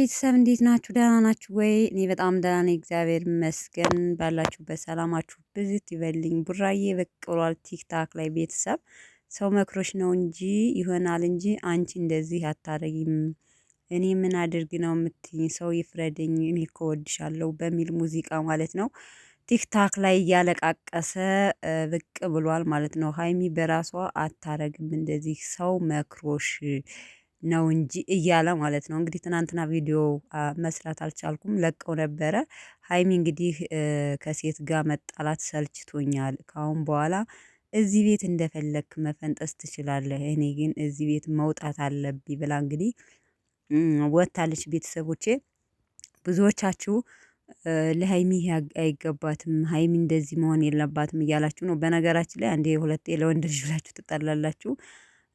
ቤተሰብ እንዴት ናችሁ? ደህና ናችሁ ወይ? እኔ በጣም ደህና ነኝ፣ እግዚአብሔር ይመስገን። ባላችሁበት ሰላማችሁ ብዝት ይበልኝ። ቡራዬ ብቅ ብሏል ቲክታክ ላይ። ቤተሰብ ሰው መክሮሽ ነው እንጂ ይሆናል እንጂ አንቺ እንደዚህ አታረጊም። እኔ ምን አድርግ ነው የምትይኝ? ሰው ይፍረደኝ፣ እኔ እኮ እወድሻለሁ በሚል ሙዚቃ ማለት ነው ቲክታክ ላይ እያለቃቀሰ ብቅ ብሏል ማለት ነው። ሀይሚ በራሷ አታረግም እንደዚህ ሰው መክሮሽ ነው እንጂ እያለ ማለት ነው። እንግዲህ ትናንትና ቪዲዮ መስራት አልቻልኩም፣ ለቀው ነበረ። ሀይሚ እንግዲህ ከሴት ጋር መጣላት ሰልችቶኛል፣ ከአሁን በኋላ እዚህ ቤት እንደፈለክ መፈንጠስ ትችላለህ፣ እኔ ግን እዚህ ቤት መውጣት አለብኝ ብላ እንግዲህ ወጥታለች። ቤተሰቦቼ ብዙዎቻችሁ ለሀይሚ አይገባትም፣ ሀይሚ እንደዚህ መሆን የለባትም እያላችሁ ነው። በነገራችን ላይ አንዴ ሁለቴ ለወንድ ልጅ ብላችሁ ትጣላላችሁ፣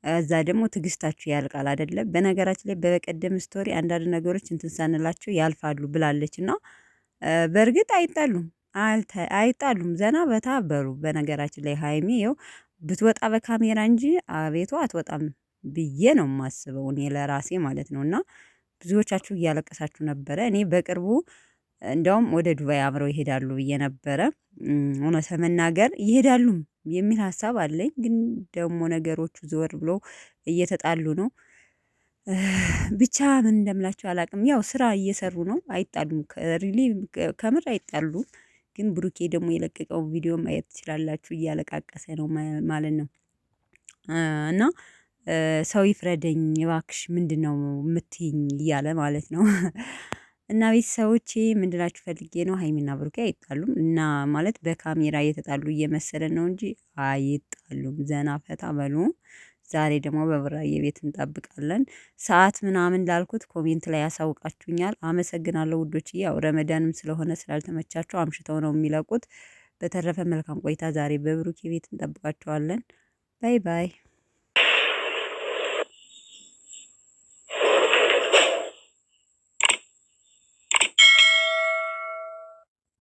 እዛ ደግሞ ትዕግስታችሁ ያልቃል አይደለ? በነገራችን ላይ በቀደም ስቶሪ አንዳንድ ነገሮች እንትን ሳንላቸው ያልፋሉ ብላለች እና በእርግጥ አይጣሉም አይጣሉም፣ ዘና በታ በሩ። በነገራችን ላይ ሀይሚ ይኸው ብትወጣ በካሜራ እንጂ አቤቷ አትወጣም ብዬ ነው የማስበው እኔ ለራሴ ማለት ነው። እና ብዙዎቻችሁ እያለቀሳችሁ ነበረ። እኔ በቅርቡ እንደውም ወደ ዱባይ አብረው ይሄዳሉ ብዬ ነበረ። እውነት ለመናገር ይሄዳሉም የሚል ሀሳብ አለኝ። ግን ደግሞ ነገሮቹ ዘወር ብሎ እየተጣሉ ነው። ብቻ ምን እንደምላቸው አላውቅም። ያው ስራ እየሰሩ ነው፣ አይጣሉም። ሪሊ ከምር አይጣሉም። ግን ብሩኬ ደግሞ የለቀቀው ቪዲዮ ማየት ትችላላችሁ፣ እያለቃቀሰ ነው ማለት ነው። እና ሰው ይፍረደኝ እባክሽ ምንድነው የምትይኝ እያለ ማለት ነው። እና ቤተሰቦቼ ምንድላችሁ ፈልጌ ነው፣ ሀይሚና ብሩኬ አይጣሉም እና ማለት በካሜራ እየተጣሉ እየመሰለን ነው እንጂ አይጣሉም። ዘና ፈታ በሉ። ዛሬ ደግሞ በቡራዬ ቤት እንጠብቃለን። ሰዓት ምናምን ላልኩት ኮሜንት ላይ ያሳውቃችሁኛል። አመሰግናለሁ ውዶች። ያው ረመዳንም ስለሆነ ስላልተመቻቸው አምሽተው ነው የሚለቁት። በተረፈ መልካም ቆይታ። ዛሬ በብሩኬ ቤት እንጠብቃቸዋለን። ባይ ባይ።